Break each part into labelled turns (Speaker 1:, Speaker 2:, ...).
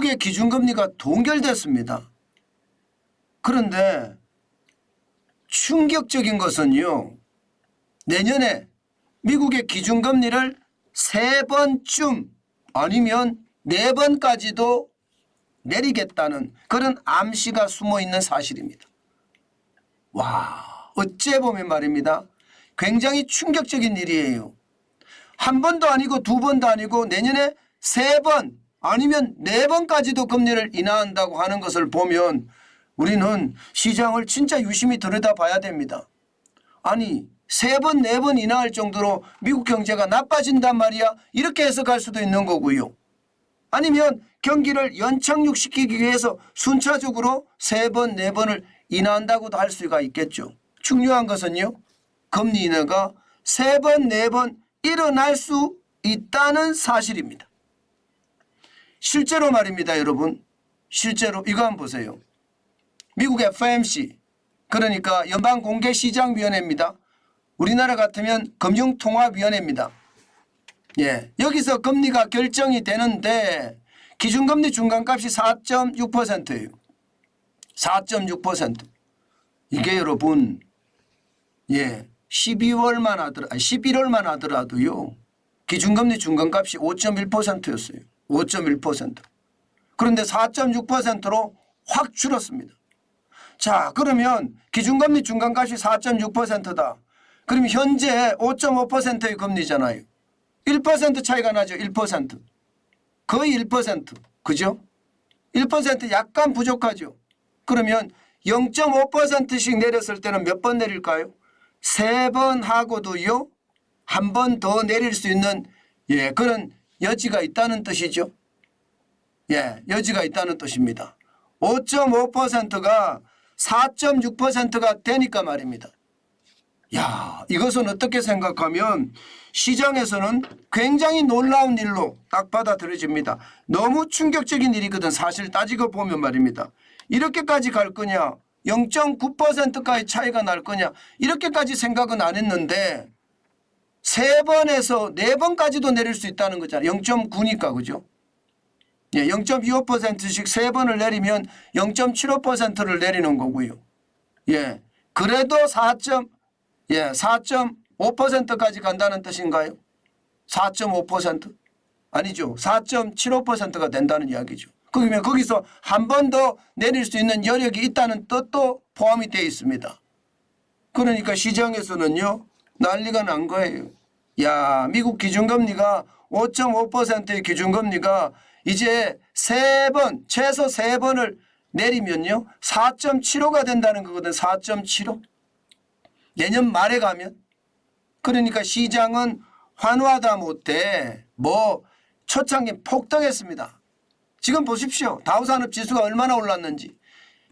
Speaker 1: 미국의 기준금리가 동결됐습니다. 그런데 충격적인 것은요. 내년에 미국의 기준금리를 3번쯤 아니면 4번까지도 내리겠다는 그런 암시가 숨어있는 사실입니다. 와, 어째 보면 말입니다. 굉장히 충격적인 일이에요. 한 번도 아니고 두 번도 아니고 내년에 3번 아니면 4번까지도 금리를 인하한다고 하는 것을 보면 우리는 시장을 진짜 유심히 들여다봐야 됩니다. 아니 3번 4번 인하할 정도로 미국 경제가 나빠진단 말이야. 이렇게 해석할 수도 있는 거고요. 아니면 경기를 연착륙시키기 위해서 순차적으로 3번 4번을 인하한다고도 할 수가 있겠죠. 중요한 것은요. 금리 인하가 3번 4번 일어날 수 있다는 사실입니다. 실제로 말입니다. 여러분. 실제로 이거 한번 보세요. 미국 FOMC 그러니까 연방공개시장위원회입니다. 우리나라 같으면 금융통화위원회입니다. 예, 여기서 금리가 결정이 되는데 기준금리 중간값이 4.6%예요. 4.6%. 이게 여러분 11월만 하더라도요. 기준금리 중간값이 5.1%였어요. 5.1%. 그런데 4.6%로 확 줄었습니다. 자, 그러면 기준금리 중간값이 4.6%다. 그럼 현재 5.5%의 금리잖아요. 1% 차이가 나죠. 1%. 거의 1%. 그죠? 1% 약간 부족하죠. 그러면 0.5%씩 내렸을 때는 몇 번 내릴까요? 3번 하고도요. 한 번 더 내릴 수 있는 그런 여지가 있다는 뜻이죠. 여지가 있다는 뜻입니다. 5.5%가 4.6%가 되니까 말입니다. 야, 이것은 어떻게 생각하면 시장에서는 굉장히 놀라운 일로 딱 받아들여집니다. 너무 충격적인 일이거든. 사실 따지고 보면 말입니다. 이렇게까지 갈 거냐 0.9%까지 차이가 날 거냐 이렇게까지 생각은 안 했는데 3번에서 4번까지도 내릴 수 있다는 거잖아요. 0.9니까 그죠? 0.25%씩 3번을 내리면 0.75%를 내리는 거고요. 그래도 4.5%까지 간다는 뜻인가요? 4.5%? 아니죠. 4.75%가 된다는 이야기죠. 그러면 거기서 한 번 더 내릴 수 있는 여력이 있다는 뜻도 포함이 되어 있습니다. 그러니까 시장에서는요. 난리가 난 거예요. 야, 미국 기준금리가 5.5%의 기준금리가 이제 3번, 최소 3번을 내리면요. 4.75가 된다는 거거든. 4.75. 내년 말에 가면. 그러니까 시장은 환호하다 못해 초창기 폭등했습니다. 지금 보십시오. 다우산업지수가 얼마나 올랐는지.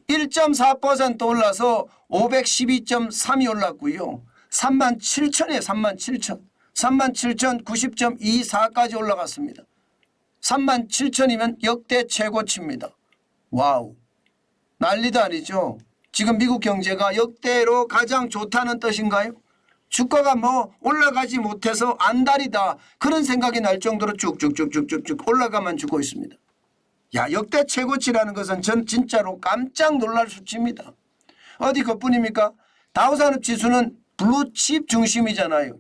Speaker 1: 1.4% 올라서 512.3이 올랐고요. 37,000이에요. 37,000. 37,090.24까지 올라갔습니다. 37,000이면 역대 최고치입니다. 와우. 난리도 아니죠. 지금 미국 경제가 역대로 가장 좋다는 뜻인가요? 주가가 올라가지 못해서 안달이다. 그런 생각이 날 정도로 쭉쭉쭉쭉쭉 올라가만 주고 있습니다. 야, 역대 최고치라는 것은 전 진짜로 깜짝 놀랄 수치입니다. 어디 그뿐입니까? 다우산업지수는 블루칩 중심이잖아요.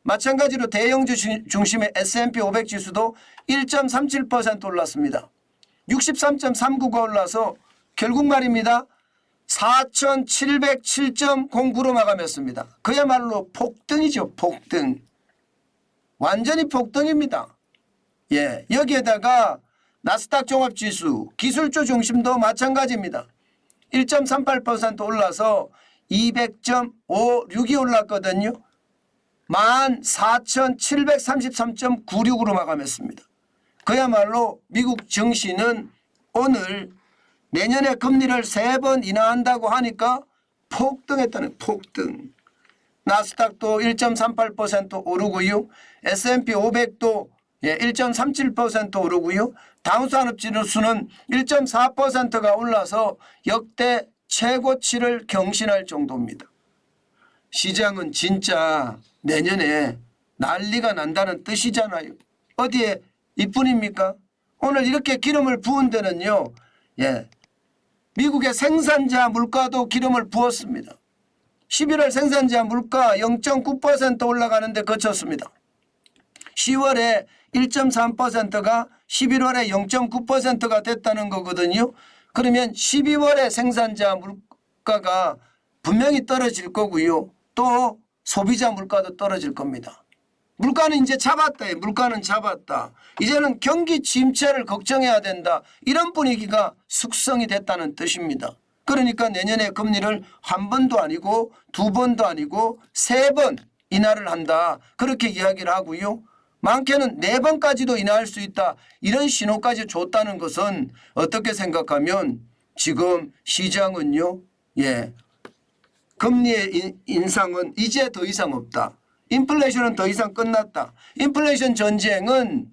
Speaker 1: 마찬가지로 대형주 중심의 S&P 500 지수도 1.37% 올랐습니다. 63.39가 올라서 결국 말입니다. 4,707.09로 마감했습니다. 그야말로 폭등이죠. 폭등. 완전히 폭등입니다. 여기에다가 나스닥 종합지수 기술주 중심도 마찬가지입니다. 1.38% 올라서 200.56이 올랐거든요. 14,733.96으로 마감했습니다. 그야말로 미국 증시는 오늘 내년에 금리를 3번 인하한다고 하니까 폭등했다는 폭등. 나스닥도 1.38% 오르고요. S&P 500도 1.37% 오르고요. 다우산업지수는 1.4%가 올라서 역대 최고치를 경신할 정도입니다. 시장은 진짜 내년에 난리가 난다는 뜻이잖아요. 어디에 이뿐입니까? 오늘 이렇게 기름을 부은 데는요. 예. 미국의 생산자 물가도 기름을 부었습니다. 11월 생산자 물가 0.9% 올라가는데 그쳤습니다. 10월에 1.3%가 11월에 0.9%가 됐다는 거거든요. 그러면 12월에 생산자 물가가 분명히 떨어질 거고요. 또 소비자 물가도 떨어질 겁니다. 물가는 이제 잡았다. 물가는 잡았다. 이제는 경기 침체를 걱정해야 된다. 이런 분위기가 숙성이 됐다는 뜻입니다. 그러니까 내년에 금리를 한 번도 아니고 두 번도 아니고 세 번 인하를 한다. 그렇게 이야기를 하고요. 많게는 네 번까지도 인하할 수 있다. 이런 신호까지 줬다는 것은 어떻게 생각하면 지금 시장은요. 예, 금리의 인상은 이제 더 이상 없다. 인플레이션은 더 이상 끝났다. 인플레이션 전쟁은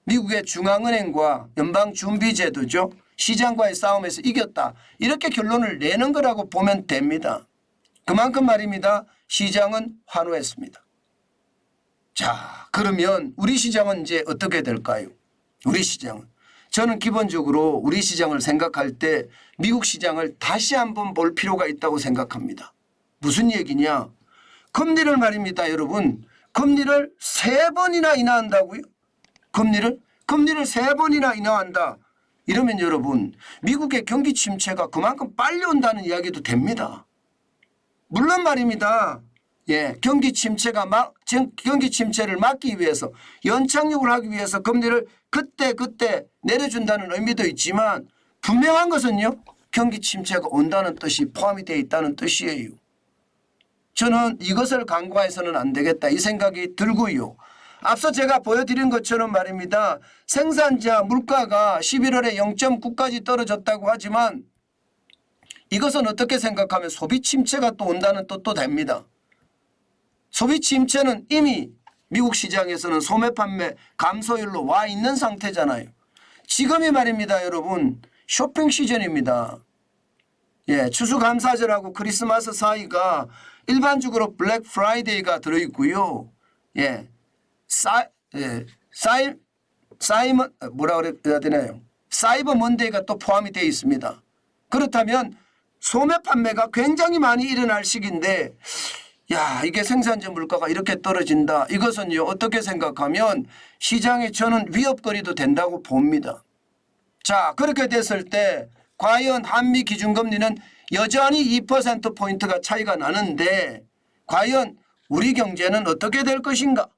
Speaker 1: 미국의 중앙은행과 연방준비제도죠. 시장과의 싸움에서 이겼다. 이렇게 결론을 내는 거라고 보면 됩니다. 그만큼 말입니다. 시장은 환호했습니다. 자, 그러면 우리 시장은 이제 어떻게 될까요? 우리 시장은. 저는 기본적으로 우리 시장을 생각할 때 미국 시장을 다시 한번 볼 필요가 있다고 생각합니다. 무슨 얘기냐? 금리를 말입니다, 여러분. 금리를 3번이나 인하한다고요? 금리를 3번이나 인하한다. 이러면 여러분, 미국의 경기 침체가 그만큼 빨리 온다는 이야기도 됩니다. 물론 말입니다. 예, 경기 침체를 막기 위해서 연착륙을 하기 위해서 금리를 그때 내려준다는 의미도 있지만 분명한 것은요. 경기 침체가 온다는 뜻이 포함이 되어 있다는 뜻이에요. 저는 이것을 간과해서는 안 되겠다 이 생각이 들고요. 앞서 제가 보여드린 것처럼 말입니다. 생산자 물가가 11월에 0.9까지 떨어졌다고 하지만 이것은 어떻게 생각하면 소비 침체가 또 온다는 뜻도 됩니다. 소비 침체는 이미 미국 시장에서는 소매 판매 감소율로 와 있는 상태잖아요. 지금이 말입니다, 여러분. 쇼핑 시즌입니다. 예, 추수감사절하고 크리스마스 사이가 일반적으로 블랙 프라이데이가 들어있고요. 예, 사이버 먼데이가 또 포함이 되어 있습니다. 그렇다면 소매 판매가 굉장히 많이 일어날 시기인데 야, 이게 생산자 물가가 이렇게 떨어진다. 이것은요, 어떻게 생각하면 시장에 저는 위협거리도 된다고 봅니다. 자, 그렇게 됐을 때 과연 한미 기준금리는 여전히 2%포인트가 차이가 나는데 과연 우리 경제는 어떻게 될 것인가?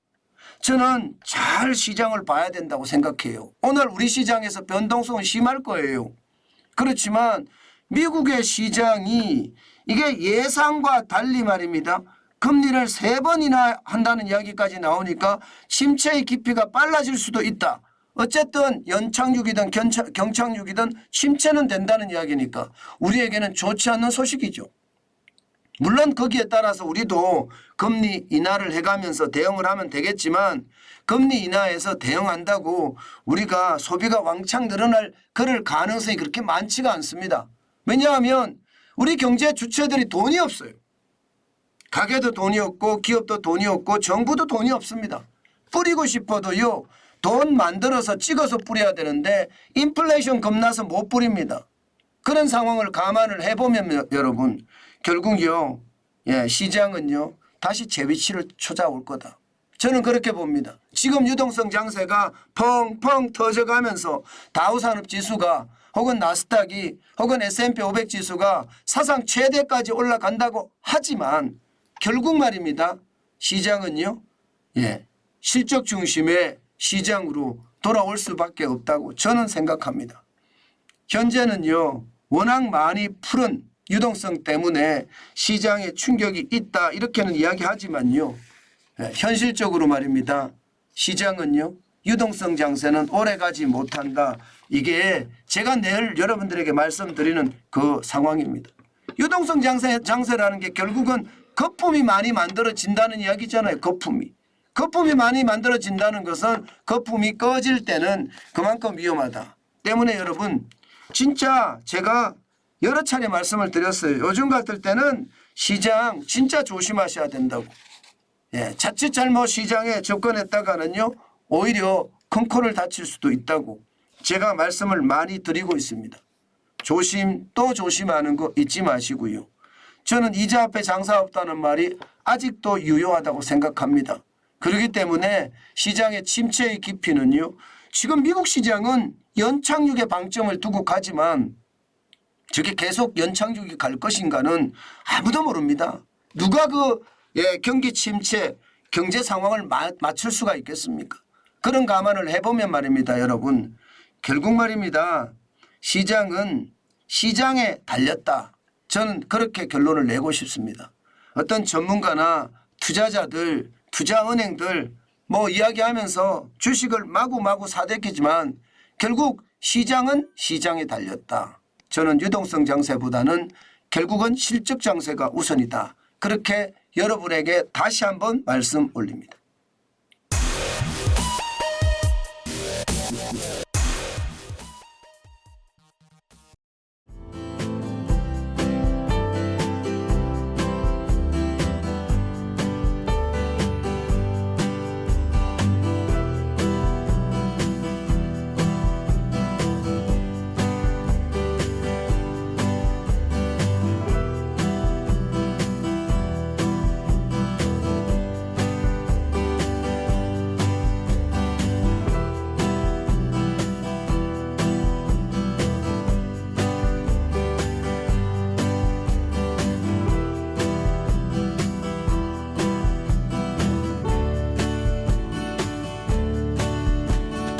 Speaker 1: 저는 잘 시장을 봐야 된다고 생각해요. 오늘 우리 시장에서 변동성은 심할 거예요. 그렇지만 미국의 시장이 이게 예상과 달리 말입니다. 금리를 3번이나 한다는 이야기까지 나오니까 침체의 깊이가 빨라질 수도 있다. 어쨌든 연착륙이든 경착륙이든 침체는 된다는 이야기니까 우리에게는 좋지 않는 소식이죠. 물론 거기에 따라서 우리도 금리 인하를 해가면서 대응을 하면 되겠지만 금리 인하에서 대응한다고 우리가 소비가 왕창 늘어날 그럴 가능성이 그렇게 많지가 않습니다. 왜냐하면 우리 경제 주체들이 돈이 없어요. 가게도 돈이 없고 기업도 돈이 없고 정부도 돈이 없습니다. 뿌리고 싶어도요. 돈 만들어서 찍어서 뿌려야 되는데 인플레이션 겁나서 못 뿌립니다. 그런 상황을 감안을 해보면 여러분 결국요. 예, 시장은요. 다시 제 위치를 찾아올 거다. 저는 그렇게 봅니다. 지금 유동성 장세가 펑펑 터져가면서 다우산업지수가 혹은 나스닥이 혹은 S&P 500 지수가 사상 최대까지 올라간다고 하지만 결국 말입니다. 시장은요. 예, 실적 중심의 시장으로 돌아올 수밖에 없다고 저는 생각합니다. 현재는요. 워낙 많이 푸른 유동성 때문에 시장에 충격이 있다 이렇게는 이야기하지만요. 예, 현실적으로 말입니다. 시장은요. 유동성 장세는 오래가지 못한다. 이게 제가 내일 여러분들에게 말씀드리는 그 상황입니다. 유동성 장세라는 게 결국은 거품이 많이 만들어진다는 이야기잖아요. 거품이 많이 만들어진다는 것은 거품이 꺼질 때는 그만큼 위험하다. 때문에 여러분 진짜 제가 여러 차례 말씀을 드렸어요. 요즘 같을 때는 시장 진짜 조심하셔야 된다고. 예, 자칫 잘못 시장에 접근했다가는요. 오히려 큰 코를 다칠 수도 있다고 제가 말씀을 많이 드리고 있습니다. 조심 또 조심하는 거 잊지 마시고요. 저는 이자 앞에 장사 없다는 말이 아직도 유효하다고 생각합니다. 그렇기 때문에 시장의 침체의 깊이는요. 지금 미국 시장은 연착륙에 방점을 두고 가지만 저게 계속 연착륙이 갈 것인가는 아무도 모릅니다. 누가 경기 침체 경제 상황을 맞출 수가 있겠습니까? 그런 감안을 해보면 말입니다. 여러분 결국 말입니다. 시장은 시장에 달렸다. 저는 그렇게 결론을 내고 싶습니다. 어떤 전문가나 투자자들 투자은행들 이야기하면서 주식을 마구마구 사들이지만 결국 시장은 시장에 달렸다. 저는 유동성 장세보다는 결국은 실적 장세가 우선이다. 그렇게 여러분에게 다시 한번 말씀 올립니다.